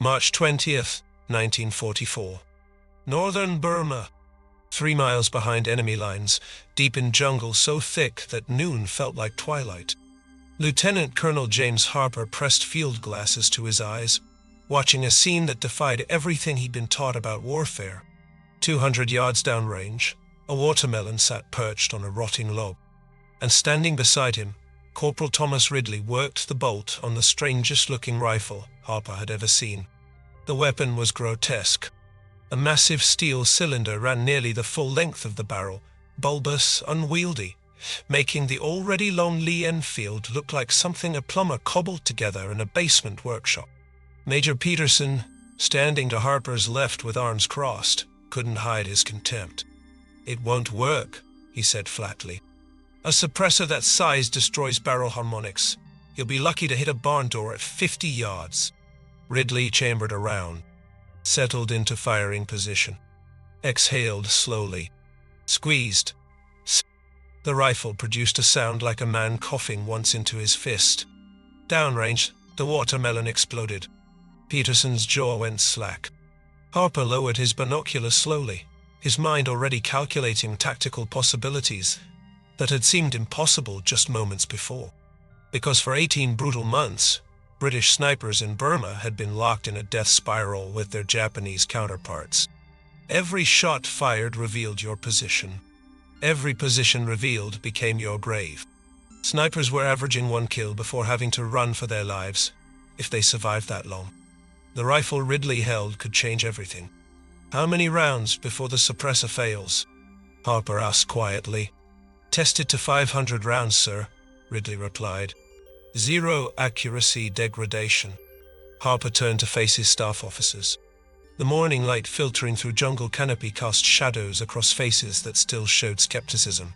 March 20th, 1944. Northern Burma. 3 miles behind enemy lines, deep in jungle so thick that noon felt like twilight. Lieutenant Colonel James Harper pressed field glasses to his eyes, watching a scene that defied everything he'd been taught about warfare. 200 yards downrange, a watermelon sat perched on a rotting log, and standing beside him, Corporal Thomas Ridley worked the bolt on the strangest-looking rifle Harper had ever seen. The weapon was grotesque. A massive steel cylinder ran nearly the full length of the barrel, bulbous, unwieldy, making the already long Lee-Enfield look like something a plumber cobbled together in a basement workshop. Major Peterson, standing to Harper's left with arms crossed, couldn't hide his contempt. "It won't work," he said flatly. "A suppressor that size destroys barrel harmonics. You'll be lucky to hit a barn door at 50 yards. Ridley chambered around, settled into firing position, exhaled slowly, squeezed. The rifle produced a sound like a man coughing once into his fist. Downrange, the watermelon exploded. Peterson's jaw went slack. Harper lowered his binoculars slowly, his mind already calculating tactical possibilities that had seemed impossible just moments before. Because for 18 brutal months, British snipers in Burma had been locked in a death spiral with their Japanese counterparts. Every shot fired revealed your position. Every position revealed became your grave. Snipers were averaging 1 kill before having to run for their lives, if they survived that long. The rifle Ridley held could change everything. "How many rounds before the suppressor fails?" Harper asked quietly. "Tested to 500 rounds, sir," Ridley replied. "Zero accuracy degradation." Harper turned to face his staff officers. The morning light filtering through jungle canopy cast shadows across faces that still showed skepticism.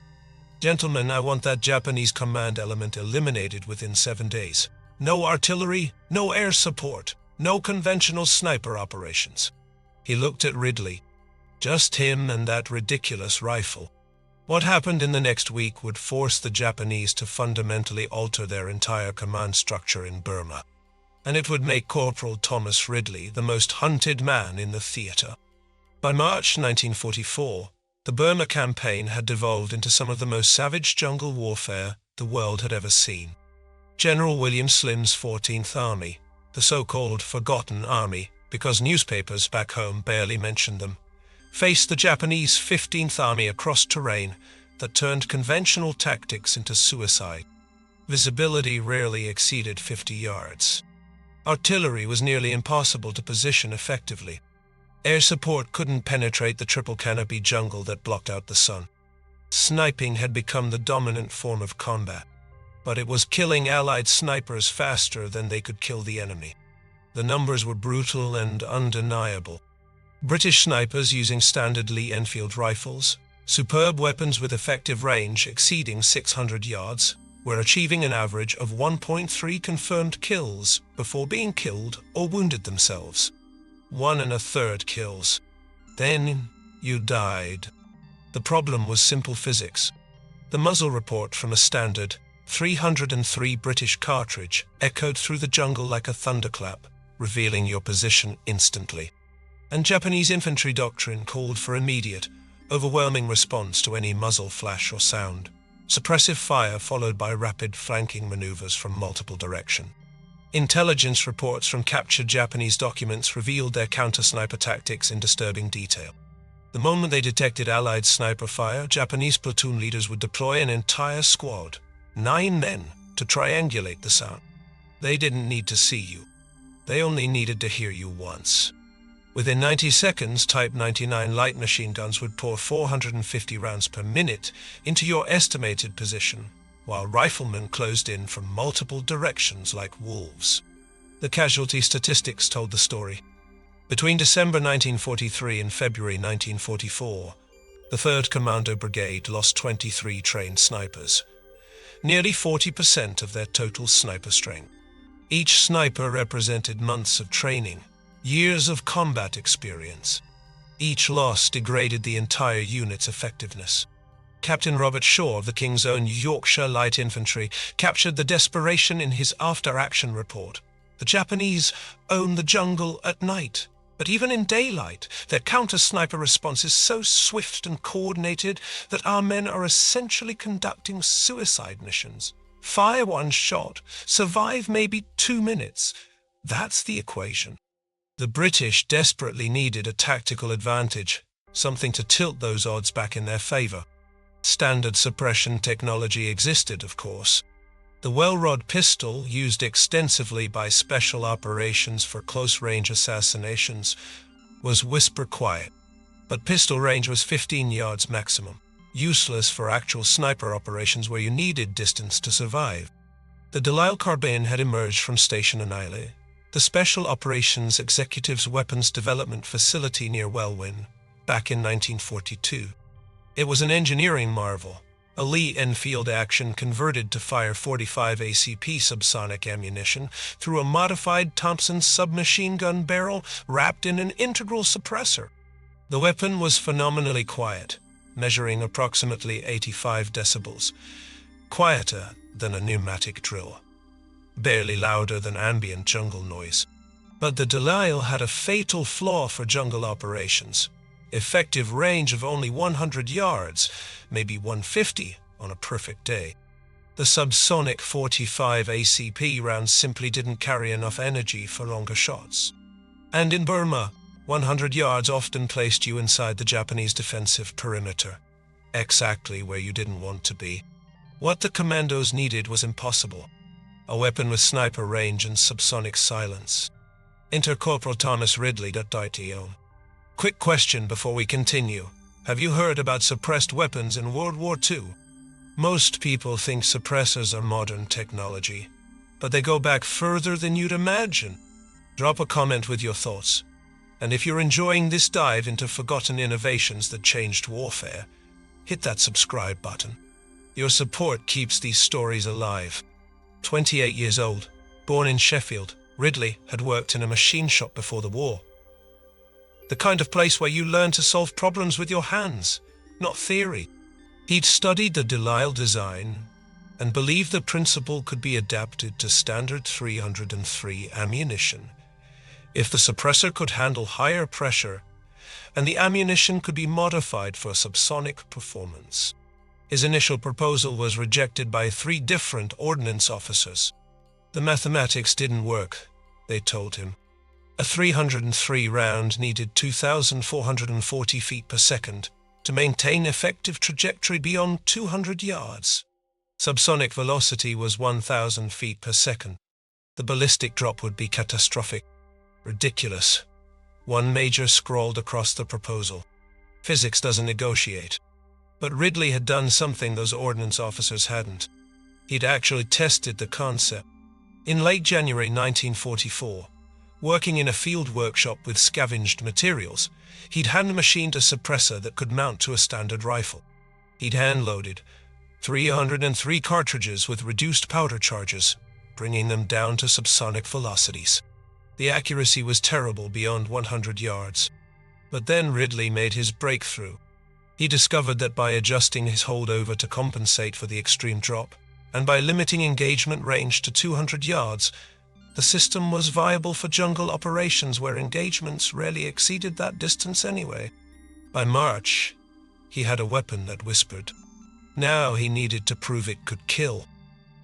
"Gentlemen, I want that Japanese command element eliminated within 7 days. No artillery, no air support, no conventional sniper operations." He looked at Ridley. Just him and that ridiculous rifle. What happened in the next week would force the Japanese to fundamentally alter their entire command structure in Burma. And it would make Corporal Thomas Ridley the most hunted man in the theater. By March 1944, the Burma campaign had devolved into some of the most savage jungle warfare the world had ever seen. General William Slim's 14th Army, the so-called Forgotten Army, because newspapers back home barely mentioned them, faced the Japanese 15th Army across terrain that turned conventional tactics into suicide. Visibility rarely exceeded 50 yards. Artillery was nearly impossible to position effectively. Air support couldn't penetrate the triple canopy jungle that blocked out the sun. Sniping had become the dominant form of combat, but it was killing Allied snipers faster than they could kill the enemy. The numbers were brutal and undeniable. British snipers using standard Lee-Enfield rifles, superb weapons with effective range exceeding 600 yards, were achieving an average of 1.3 confirmed kills before being killed or wounded themselves. 1 1/3 kills. Then you died. The problem was simple physics. The muzzle report from a standard 303 British cartridge echoed through the jungle like a thunderclap, revealing your position instantly. And Japanese infantry doctrine called for immediate, overwhelming response to any muzzle flash or sound. Suppressive fire followed by rapid flanking maneuvers from multiple directions. Intelligence reports from captured Japanese documents revealed their counter-sniper tactics in disturbing detail. The moment they detected Allied sniper fire, Japanese platoon leaders would deploy an entire squad, 9 men, to triangulate the sound. They didn't need to see you. They only needed to hear you once. Within 90 seconds, Type 99 light machine guns would pour 450 rounds per minute into your estimated position, while riflemen closed in from multiple directions like wolves. The casualty statistics told the story. Between December 1943 and February 1944, the 3rd Commando Brigade lost 23 trained snipers, nearly 40% of their total sniper strength. Each sniper represented months of training, years of combat experience. Each loss degraded the entire unit's effectiveness. Captain Robert Shaw of the King's Own Yorkshire Light Infantry captured the desperation in his after-action report. The Japanese own the jungle at night, but even in daylight, their counter-sniper response is so swift and coordinated that our men are essentially conducting suicide missions. Fire one shot, survive maybe 2 minutes. That's the equation. The British desperately needed a tactical advantage, something to tilt those odds back in their favor. Standard suppression technology existed, of course. The well-rod pistol, used extensively by special operations for close-range assassinations, was whisper-quiet, but pistol range was 15 yards maximum, useless for actual sniper operations where you needed distance to survive. The Delisle carbine had emerged from Station Anile, the Special Operations Executive's weapons development facility near Welwyn, back in 1942. It was an engineering marvel, a Lee-Enfield action converted to fire 45 ACP subsonic ammunition through a modified Thompson submachine gun barrel wrapped in an integral suppressor. The weapon was phenomenally quiet, measuring approximately 85 decibels, quieter than a pneumatic drill, barely louder than ambient jungle noise. But the Delisle had a fatal flaw for jungle operations. Effective range of only 100 yards, maybe 150 on a perfect day. The subsonic 45 ACP rounds simply didn't carry enough energy for longer shots. And in Burma, 100 yards often placed you inside the Japanese defensive perimeter, exactly where you didn't want to be. What the commandos needed was impossible. A weapon with sniper range and subsonic silence. Enter Corporal Thomas Ridley. Quick question before we continue. Have you heard about suppressed weapons in World War II? Most people think suppressors are modern technology, but they go back further than you'd imagine. Drop a comment with your thoughts. And if you're enjoying this dive into forgotten innovations that changed warfare, hit that subscribe button. Your support keeps these stories alive. 28 years old, born in Sheffield, Ridley had worked in a machine shop before the war. The kind of place where you learn to solve problems with your hands, not theory. He'd studied the Delisle design and believed the principle could be adapted to standard 303 ammunition if the suppressor could handle higher pressure and the ammunition could be modified for subsonic performance. His initial proposal was rejected by 3 different ordnance officers. The mathematics didn't work, they told him. A 303 round needed 2,440 feet per second to maintain effective trajectory beyond 200 yards. Subsonic velocity was 1,000 feet per second. The ballistic drop would be catastrophic. Ridiculous. One major scrawled across the proposal. Physics doesn't negotiate. But Ridley had done something those ordnance officers hadn't. He'd actually tested the concept. In late January 1944, working in a field workshop with scavenged materials, he'd hand-machined a suppressor that could mount to a standard rifle. He'd hand-loaded 303 cartridges with reduced powder charges, bringing them down to subsonic velocities. The accuracy was terrible beyond 100 yards. But then Ridley made his breakthrough. He discovered that by adjusting his holdover to compensate for the extreme drop, and by limiting engagement range to 200 yards, the system was viable for jungle operations where engagements rarely exceeded that distance anyway. By March, he had a weapon that whispered. Now he needed to prove it could kill.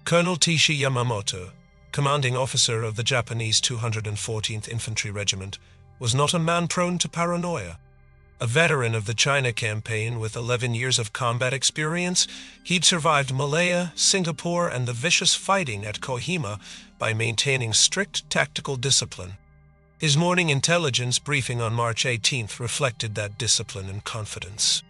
Colonel Tishi Yamamoto, commanding officer of the Japanese 214th Infantry Regiment, was not a man prone to paranoia. A veteran of the China campaign with 11 years of combat experience, he'd survived Malaya, Singapore, and the vicious fighting at Kohima by maintaining strict tactical discipline. His morning intelligence briefing on March 18th reflected that discipline and confidence.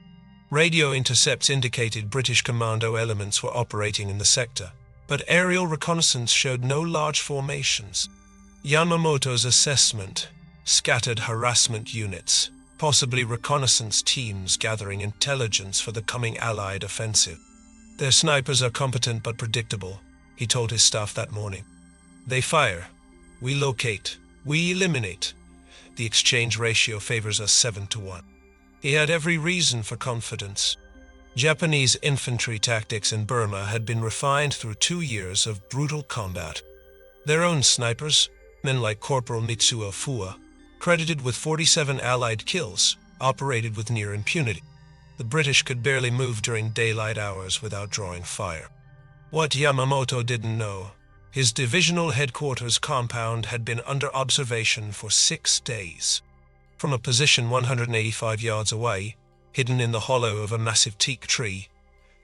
Radio intercepts indicated British commando elements were operating in the sector, but aerial reconnaissance showed no large formations. Yamamoto's assessment: scattered harassment units, possibly reconnaissance teams gathering intelligence for the coming Allied offensive. Their snipers are competent but predictable, he told his staff that morning. They fire. We locate. We eliminate. The exchange ratio favors us 7-1. He had every reason for confidence. Japanese infantry tactics in Burma had been refined through 2 years of brutal combat. Their own snipers, Men like Corporal Mitsuo Fua, credited with 47 Allied kills, operated with near impunity. The British could barely move during daylight hours without drawing fire. What Yamamoto didn't know, his divisional headquarters compound had been under observation for 6 days. From a position 185 yards away, hidden in the hollow of a massive teak tree,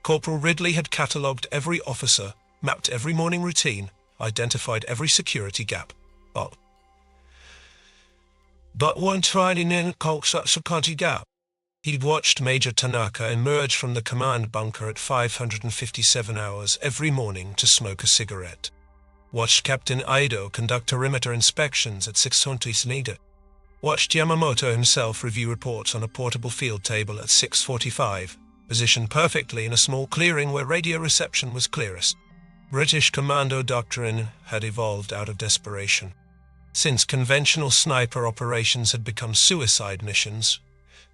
Corporal Ridley had catalogued every officer, mapped every morning routine, identified every security gap. But one finding in Koksatsukanti gap. He'd watched Major Tanaka emerge from the command bunker at 557 hours every morning to smoke a cigarette. Watched Captain Ido conduct perimeter inspections at 600 meters. Watched Yamamoto himself review reports on a portable field table at 6:45, positioned perfectly in a small clearing where radio reception was clearest. British commando doctrine had evolved out of desperation. Since conventional sniper operations had become suicide missions,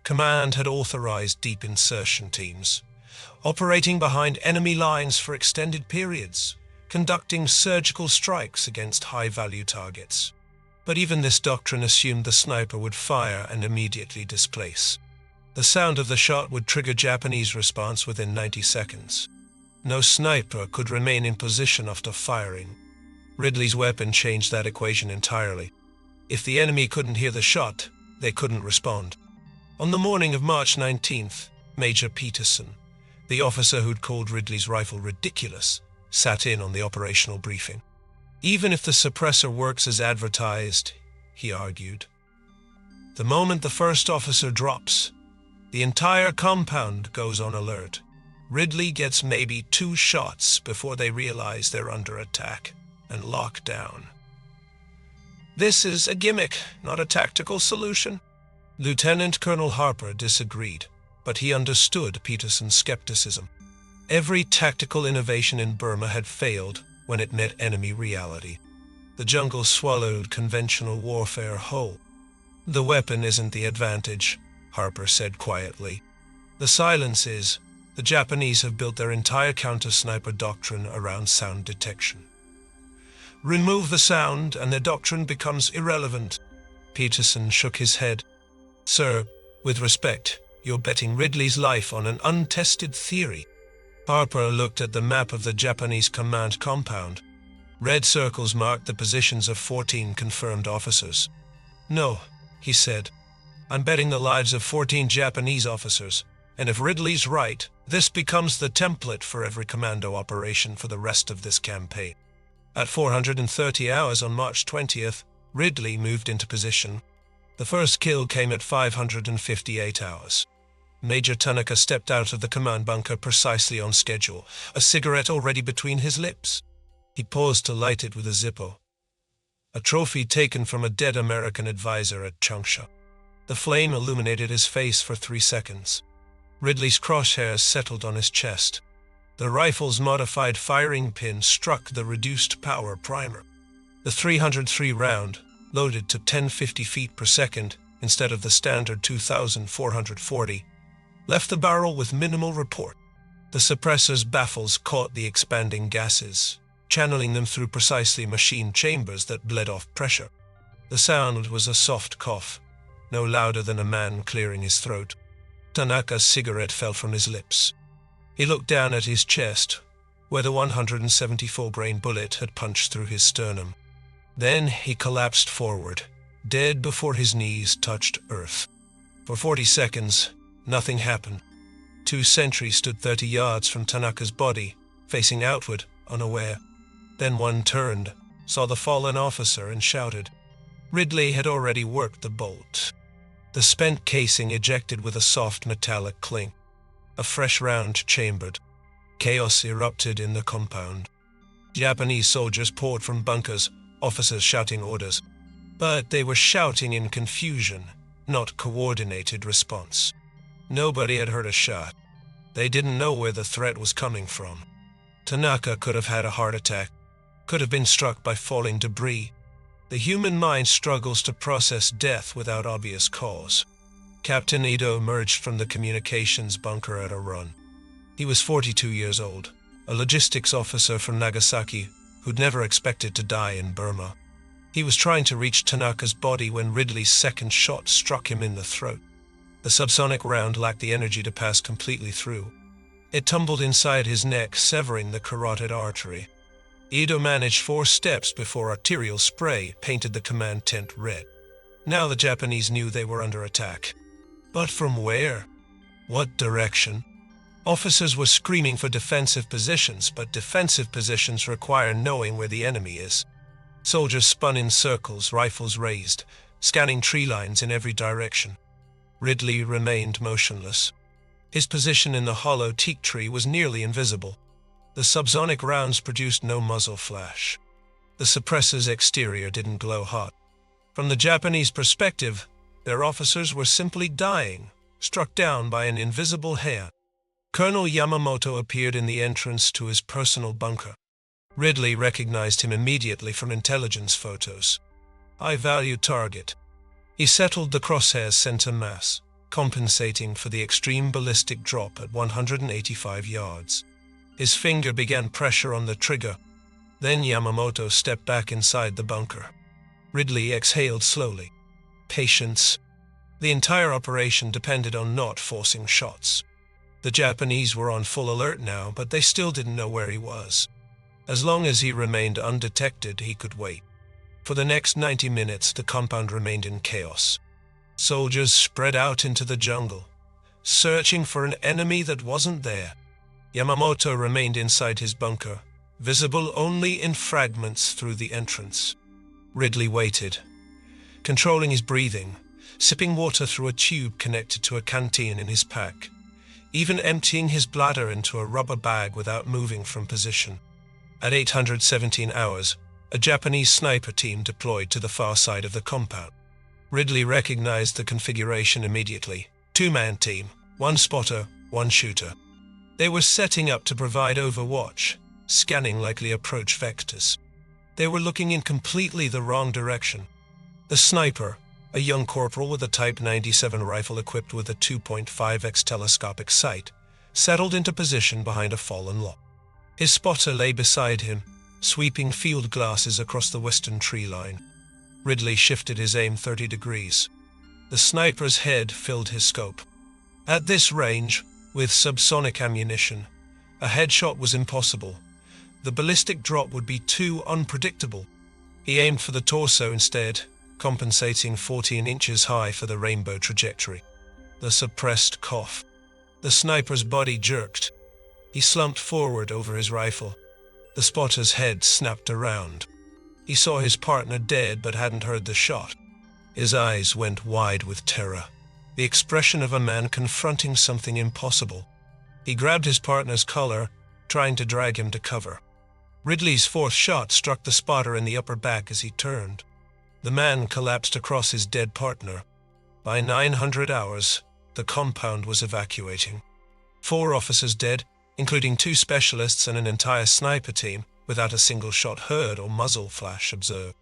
Command had authorized deep insertion teams, operating behind enemy lines for extended periods, conducting surgical strikes against high-value targets. But even this doctrine assumed the sniper would fire and immediately displace. The sound of the shot would trigger Japanese response within 90 seconds. No sniper could remain in position after firing. Ridley's weapon changed that equation entirely. If the enemy couldn't hear the shot, they couldn't respond. On the morning of March 19th, Major Peterson, the officer who'd called Ridley's rifle ridiculous, sat in on the operational briefing. Even if the suppressor works as advertised, he argued, the moment the first officer drops, the entire compound goes on alert. Ridley gets maybe 2 shots before they realize they're under attack and lock down. This is a gimmick, not a tactical solution. Lieutenant Colonel Harper disagreed, but he understood Peterson's skepticism. Every tactical innovation in Burma had failed when it met enemy reality. The jungle swallowed conventional warfare whole. The weapon isn't the advantage, Harper said quietly. The silence is. The Japanese have built their entire counter-sniper doctrine around sound detection. Remove the sound and their doctrine becomes irrelevant. Peterson shook his head. Sir, with respect, you're betting Ridley's life on an untested theory. Harper looked at the map of the Japanese command compound. Red circles marked the positions of 14 confirmed officers. No, he said. I'm betting the lives of 14 Japanese officers, and if Ridley's right, this becomes the template for every commando operation for the rest of this campaign. At 430 hours on March 20th, Ridley moved into position. The first kill came at 558 hours. Major Tanaka stepped out of the command bunker precisely on schedule, a cigarette already between his lips. He paused to light it with a Zippo, a trophy taken from a dead American advisor at Changsha. The flame illuminated his face for 3 seconds. Ridley's crosshairs settled on his chest. The rifle's modified firing pin struck the reduced power primer. The 303 round, loaded to 1050 feet per second instead of the standard 2440, left the barrel with minimal report. The suppressor's baffles caught the expanding gases, channeling them through precisely machined chambers that bled off pressure. The sound was a soft cough, no louder than a man clearing his throat. Tanaka's cigarette fell from his lips. He looked down at his chest, where the 174-grain bullet had punched through his sternum. Then he collapsed forward, dead before his knees touched earth. For 40 seconds, nothing happened. 2 sentries stood 30 yards from Tanaka's body, facing outward, unaware. Then one turned, saw the fallen officer, and shouted. Ridley had already worked the bolt. The spent casing ejected with a soft metallic clink. A fresh round chambered. Chaos erupted in the compound. Japanese soldiers poured from bunkers, officers shouting orders. But they were shouting in confusion, not coordinated response. Nobody had heard a shot. They didn't know where the threat was coming from. Tanaka could have had a heart attack, could have been struck by falling debris. The human mind struggles to process death without obvious cause. Captain Ido emerged from the communications bunker at a run. He was 42 years old, a logistics officer from Nagasaki who'd never expected to die in Burma. He was trying to reach Tanaka's body when Ridley's second shot struck him in the throat. The subsonic round lacked the energy to pass completely through. It tumbled inside his neck, severing the carotid artery. Ito managed 4 steps before arterial spray painted the command tent red. Now the Japanese knew they were under attack. But from where? What direction? Officers were screaming for defensive positions, but defensive positions require knowing where the enemy is. Soldiers spun in circles, rifles raised, scanning tree lines in every direction. Ridley remained motionless. His position in the hollow teak tree was nearly invisible. The subsonic rounds produced no muzzle flash. The suppressor's exterior didn't glow hot. From the Japanese perspective, their officers were simply dying, struck down by an invisible hand. Colonel Yamamoto appeared in the entrance to his personal bunker. Ridley recognized him immediately from intelligence photos. High-value target. He settled the crosshair's center mass, compensating for the extreme ballistic drop at 185 yards. His finger began pressure on the trigger. Then Yamamoto stepped back inside the bunker. Ridley exhaled slowly. Patience. The entire operation depended on not forcing shots. The Japanese were on full alert now, but they still didn't know where he was. As long as he remained undetected, he could wait. For the next 90 minutes, the compound remained in chaos. Soldiers spread out into the jungle, searching for an enemy that wasn't there. Yamamoto remained inside his bunker, visible only in fragments through the entrance. Ridley waited, controlling his breathing, sipping water through a tube connected to a canteen in his pack, even emptying his bladder into a rubber bag without moving from position. At 817 hours, a Japanese sniper team deployed to the far side of the compound. Ridley recognized the configuration immediately. 2-man team, 1 spotter, 1 shooter. They were setting up to provide overwatch, scanning likely approach vectors. They were looking in completely the wrong direction. The sniper, a young corporal with a Type 97 rifle equipped with a 2.5x telescopic sight, settled into position behind a fallen log. His spotter lay beside him, sweeping field glasses across the western tree line. Ridley shifted his aim 30 degrees. The sniper's head filled his scope. At this range, with subsonic ammunition, a headshot was impossible. The ballistic drop would be too unpredictable. He aimed for the torso instead, compensating 14 inches high for the rainbow trajectory. The suppressed cough. The sniper's body jerked. He slumped forward over his rifle. The spotter's head snapped around. He saw his partner dead but hadn't heard the shot. His eyes went wide with terror, the expression of a man confronting something impossible. He grabbed his partner's collar, trying to drag him to cover. Ridley's 4th shot struck the spotter in the upper back as he turned. The man collapsed across his dead partner. By 900 hours, the compound was evacuating. 4 officers dead, including 2 specialists and an entire sniper team, without a single shot heard or muzzle flash observed.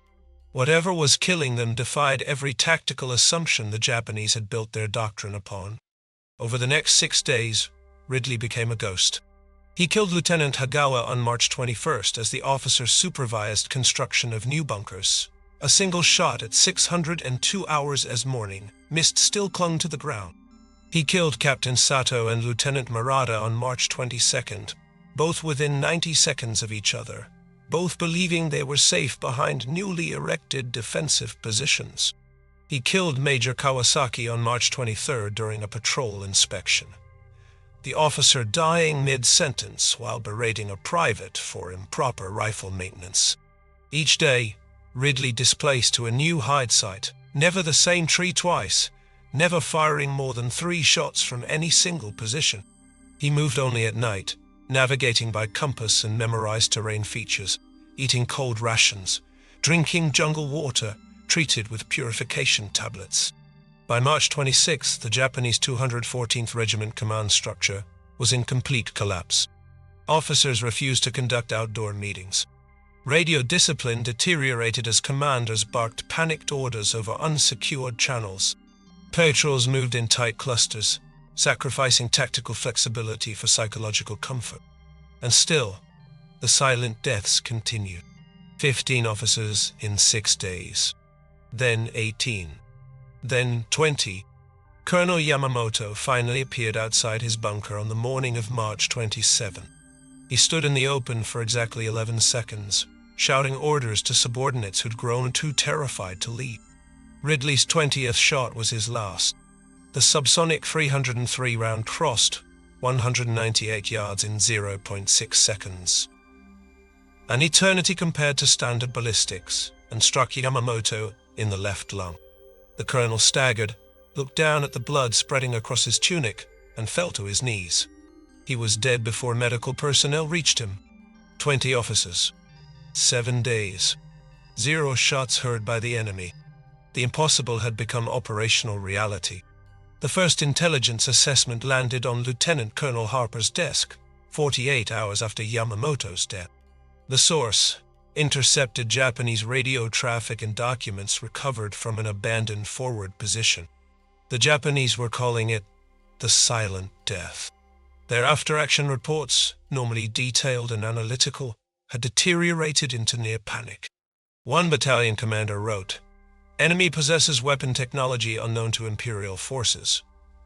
Whatever was killing them defied every tactical assumption the Japanese had built their doctrine upon. Over the next 6 days, Ridley became a ghost. He killed Lieutenant Hagawa on March 21st as the officer supervised construction of new bunkers. A single shot at 602 hours as morning, mist still clung to the ground. He killed Captain Sato and Lieutenant Murata on March 22nd, both within 90 seconds of each other, both believing they were safe behind newly erected defensive positions. He killed Major Kawasaki on March 23rd during a patrol inspection, the officer dying mid-sentence while berating a private for improper rifle maintenance. Each day, Ridley displaced to a new hide site, never the same tree twice, never firing more than 3 shots from any single position. He moved only at night, navigating by compass and memorized terrain features, eating cold rations, drinking jungle water treated with purification tablets. By March 26th, the Japanese 214th Regiment command structure was in complete collapse. Officers refused to conduct outdoor meetings. Radio discipline deteriorated as commanders barked panicked orders over unsecured channels. Patrols moved in tight clusters, sacrificing tactical flexibility for psychological comfort. And still, the silent deaths continued. 15 officers in 6 days. Then 18. Then 20. Colonel Yamamoto finally appeared outside his bunker on the morning of March 27. He stood in the open for exactly 11 seconds, shouting orders to subordinates who'd grown too terrified to lead. Ridley's 20th shot was his last. The subsonic 303 round crossed 198 yards in 0.6 seconds. An eternity compared to standard ballistics, and struck Yamamoto in the left lung. The colonel staggered, looked down at the blood spreading across his tunic, and fell to his knees. He was dead before medical personnel reached him. 20 officers. 7 days. 0 shots heard by the enemy. The impossible had become operational reality. The first intelligence assessment landed on Lieutenant Colonel Harper's desk, 48 hours after Yamamoto's death. The source: intercepted Japanese radio traffic and documents recovered from an abandoned forward position. The Japanese were calling it the Silent Death. Their after-action reports, normally detailed and analytical, had deteriorated into near panic. One battalion commander wrote, "Enemy possesses weapon technology unknown to Imperial forces.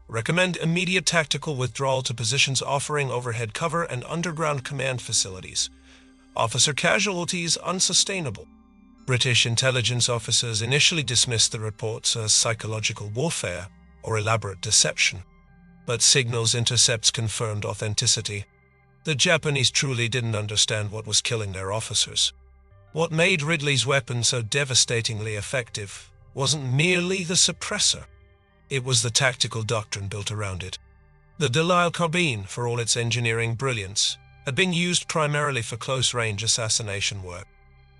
Recommend immediate tactical withdrawal to positions offering overhead cover and underground command facilities. Officer casualties unsustainable." British intelligence officers initially dismissed the reports as psychological warfare or elaborate deception, but signals intercepts confirmed authenticity. The Japanese truly didn't understand what was killing their officers. What made Ridley's weapon so devastatingly effective wasn't merely the suppressor. It was the tactical doctrine built around it. The Delisle carbine, for all its engineering brilliance, had been used primarily for close-range assassination work.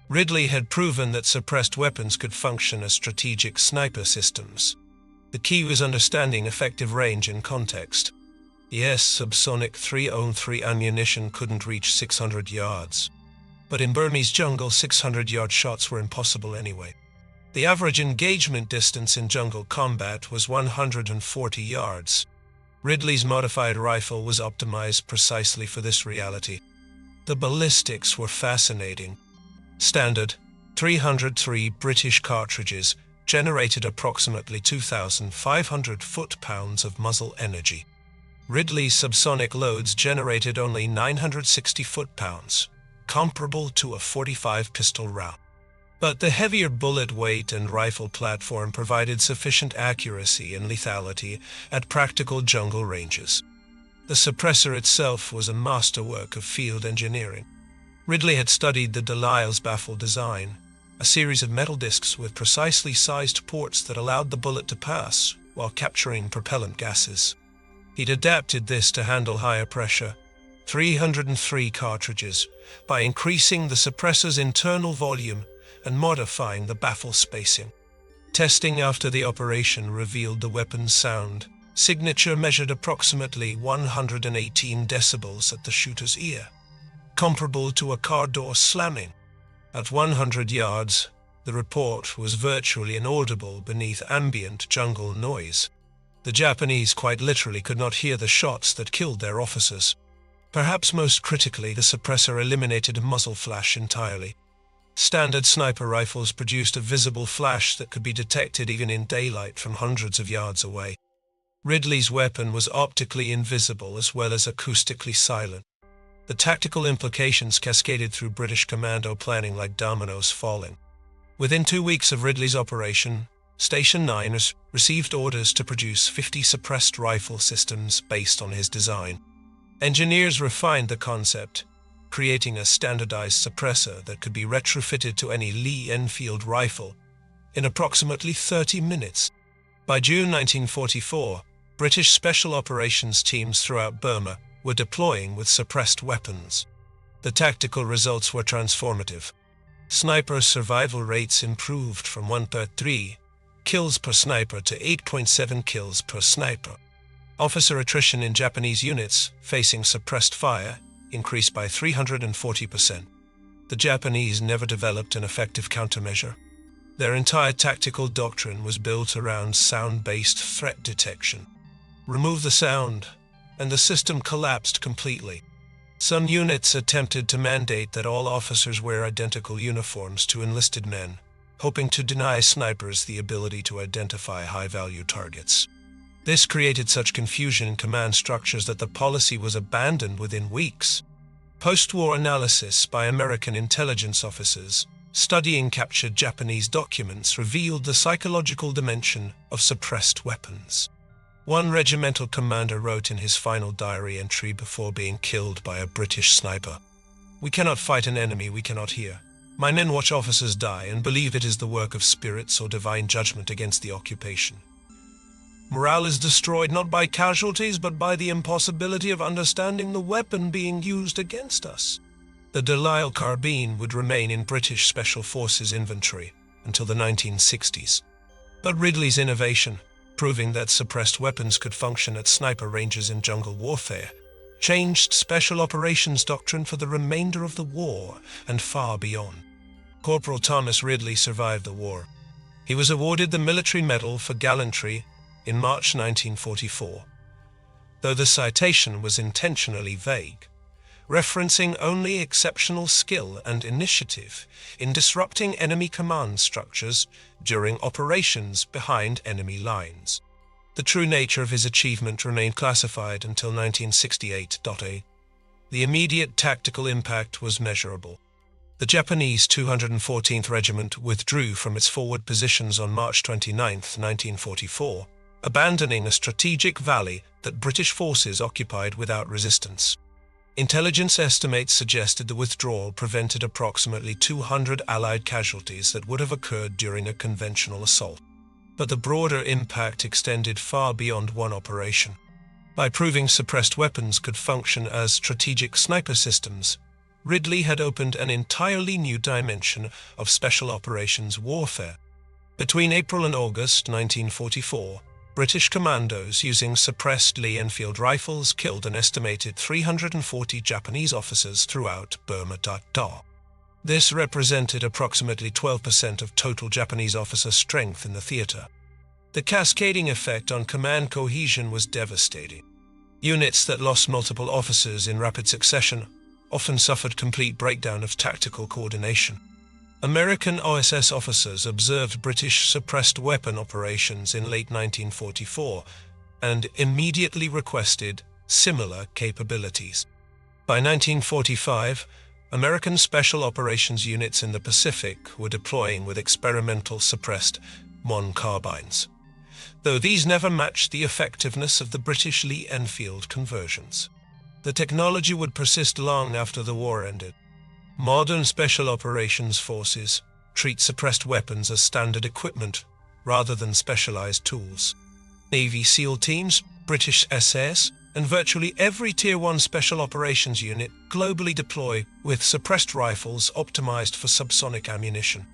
Ridley had proven that suppressed weapons could function as strategic sniper systems. The key was understanding effective range in context. Yes, subsonic 303 ammunition couldn't reach 600 yards. But in Burmese jungle, 600-yard shots were impossible anyway. The average engagement distance in jungle combat was 140 yards. Ridley's modified rifle was optimized precisely for this reality. The ballistics were fascinating. Standard 303 British cartridges generated approximately 2,500 foot-pounds of muzzle energy. Ridley's subsonic loads generated only 960 foot-pounds, comparable to a .45 pistol round. But the heavier bullet weight and rifle platform provided sufficient accuracy and lethality at practical jungle ranges. The suppressor itself was a masterwork of field engineering. Ridley had studied the Delisle's baffle design, a series of metal discs with precisely sized ports that allowed the bullet to pass while capturing propellant gases. He'd adapted this to handle higher pressure, 303 cartridges, by increasing the suppressor's internal volume and modifying the baffle spacing. Testing after the operation revealed the weapon's sound signature measured approximately 118 decibels at the shooter's ear, comparable to a car door slamming. At 100 yards, the report was virtually inaudible beneath ambient jungle noise. The Japanese quite literally could not hear the shots that killed their officers. Perhaps most critically, the suppressor eliminated muzzle flash entirely. Standard sniper rifles produced a visible flash that could be detected even in daylight from hundreds of yards away. Ridley's weapon was optically invisible as well as acoustically silent. The tactical implications cascaded through British commando planning like dominoes falling. Within 2 weeks of Ridley's operation, Station 9 received orders to produce 50 suppressed rifle systems based on his design. Engineers refined the concept, creating a standardized suppressor that could be retrofitted to any Lee-Enfield rifle in approximately 30 minutes. By June 1944, British special operations teams throughout Burma were deploying with suppressed weapons. The tactical results were transformative. Sniper survival rates improved from 1.3 kills per sniper to 8.7 kills per sniper. Officer attrition in Japanese units facing suppressed fire increased by 340%. The Japanese never developed an effective countermeasure. Their entire tactical doctrine was built around sound-based threat detection. Remove the sound, and the system collapsed completely. Some units attempted to mandate that all officers wear identical uniforms to enlisted men, hoping to deny snipers the ability to identify high-value targets. This created such confusion in command structures that the policy was abandoned within weeks. Post-war analysis by American intelligence officers studying captured Japanese documents revealed the psychological dimension of suppressed weapons. One regimental commander wrote in his final diary entry before being killed by a British sniper, "We cannot fight an enemy we cannot hear. My men watch officers die and believe it is the work of spirits or divine judgment against the occupation. Morale is destroyed not by casualties but by the impossibility of understanding the weapon being used against us." The Delisle carbine would remain in British Special Forces inventory until the 1960s. But Ridley's innovation, proving that suppressed weapons could function at sniper ranges in jungle warfare, changed special operations doctrine for the remainder of the war and far beyond. Corporal Thomas Ridley survived the war. He was awarded the Military Medal for Gallantry in March 1944, though the citation was intentionally vague, referencing only exceptional skill and initiative in disrupting enemy command structures during operations behind enemy lines. The true nature of his achievement remained classified until 1968. The immediate tactical impact was measurable. The Japanese 214th Regiment withdrew from its forward positions on March 29, 1944, abandoning a strategic valley that British forces occupied without resistance. Intelligence estimates suggested the withdrawal prevented approximately 200 Allied casualties that would have occurred during a conventional assault. But the broader impact extended far beyond one operation. By proving suppressed weapons could function as strategic sniper systems, Ridley had opened an entirely new dimension of special operations warfare. Between April and August 1944, British commandos using suppressed Lee-Enfield rifles killed an estimated 340 Japanese officers throughout Burma. This represented approximately 12% of total Japanese officer strength in the theater. The cascading effect on command cohesion was devastating. Units that lost multiple officers in rapid succession often suffered complete breakdown of tactical coordination. American OSS officers observed British suppressed weapon operations in late 1944 and immediately requested similar capabilities. By 1945, American Special Operations units in the Pacific were deploying with experimental suppressed Mon carbines, though these never matched the effectiveness of the British Lee-Enfield conversions. The technology would persist long after the war ended. Modern Special Operations forces treat suppressed weapons as standard equipment rather than specialized tools. Navy SEAL teams, British SAS, and virtually every Tier 1 Special Operations unit globally deploy with suppressed rifles optimized for subsonic ammunition.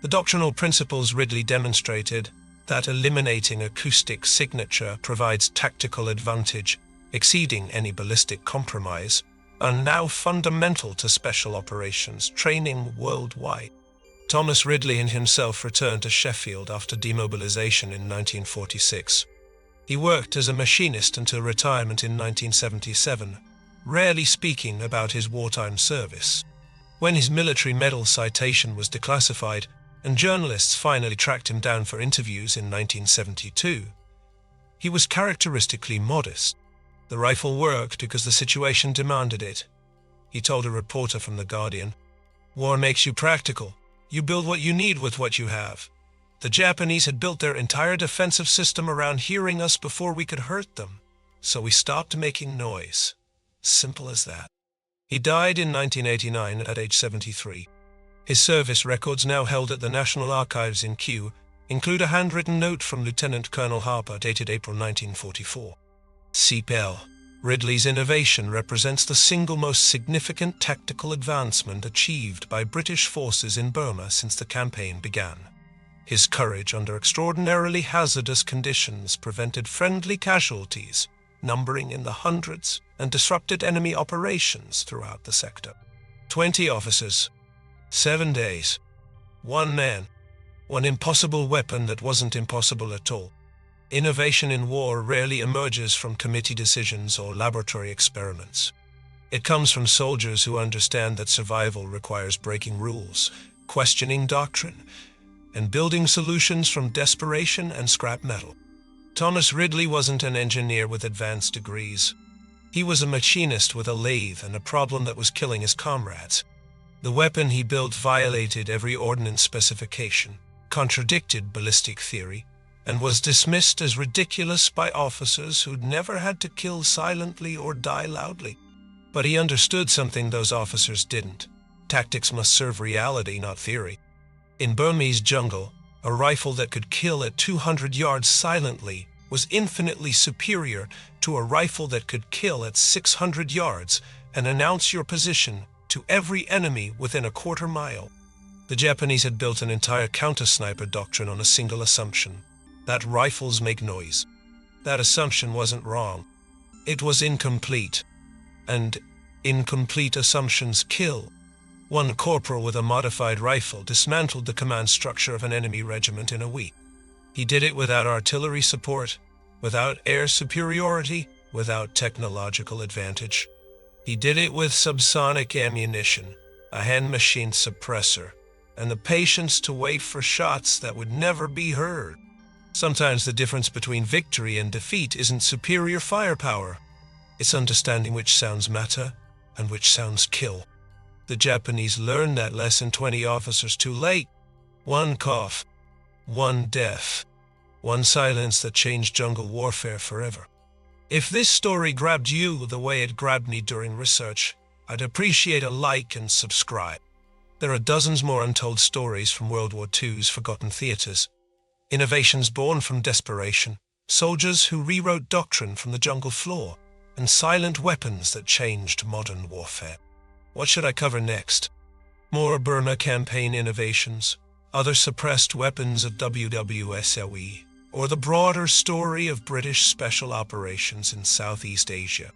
The doctrinal principles Ridley demonstrated, that eliminating acoustic signature provides tactical advantage exceeding any ballistic compromise, are now fundamental to special operations training worldwide. Thomas Ridley and himself returned to Sheffield after demobilization in 1946. He worked as a machinist until retirement in 1977, rarely speaking about his wartime service. When his military medal citation was declassified and journalists finally tracked him down for interviews in 1972, he was characteristically modest. The rifle worked because the situation demanded it. He told a reporter from The Guardian, "War makes you practical. You build what you need with what you have. The Japanese had built their entire defensive system around hearing us before we could hurt them, so we stopped making noise. Simple as that." He died in 1989 at age 73. His service records, now held at the National Archives in Kew, include a handwritten note from Lieutenant Colonel Harper dated April 1944. CPL. Ridley's innovation represents the single most significant tactical advancement achieved by British forces in Burma since the campaign began. His courage under extraordinarily hazardous conditions prevented friendly casualties, numbering in the hundreds, and disrupted enemy operations throughout the sector. 20 officers, 7 days, 1 man, one impossible weapon that wasn't impossible at all. Innovation in war rarely emerges from committee decisions or laboratory experiments. It comes from soldiers who understand that survival requires breaking rules, questioning doctrine, and building solutions from desperation and scrap metal. Thomas Ridley wasn't an engineer with advanced degrees. He was a machinist with a lathe and a problem that was killing his comrades. The weapon he built violated every ordnance specification, contradicted ballistic theory, and was dismissed as ridiculous by officers who'd never had to kill silently or die loudly. But he understood something those officers didn't. Tactics must serve reality, not theory. In Burmese jungle, a rifle that could kill at 200 yards silently was infinitely superior to a rifle that could kill at 600 yards and announce your position to every enemy within a quarter mile. The Japanese had built an entire counter-sniper doctrine on a single assumption: that rifles make noise. That assumption wasn't wrong. It was incomplete. And incomplete assumptions kill. One corporal with a modified rifle dismantled the command structure of an enemy regiment in a week. He did it without artillery support, without air superiority, without technological advantage. He did it with subsonic ammunition, a hand-machined suppressor, and the patience to wait for shots that would never be heard. Sometimes the difference between victory and defeat isn't superior firepower. It's understanding which sounds matter and which sounds kill. The Japanese learned that lesson 20 officers too late. One cough, one death, one silence that changed jungle warfare forever. If this story grabbed you the way it grabbed me during research, I'd appreciate a like and subscribe. There are dozens more untold stories from World War II's forgotten theaters. Innovations born from desperation, soldiers who rewrote doctrine from the jungle floor, and silent weapons that changed modern warfare. What should I cover next? More Burma campaign innovations, other suppressed weapons of WWSOE, or the broader story of British special operations in Southeast Asia?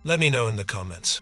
Let me know in the comments.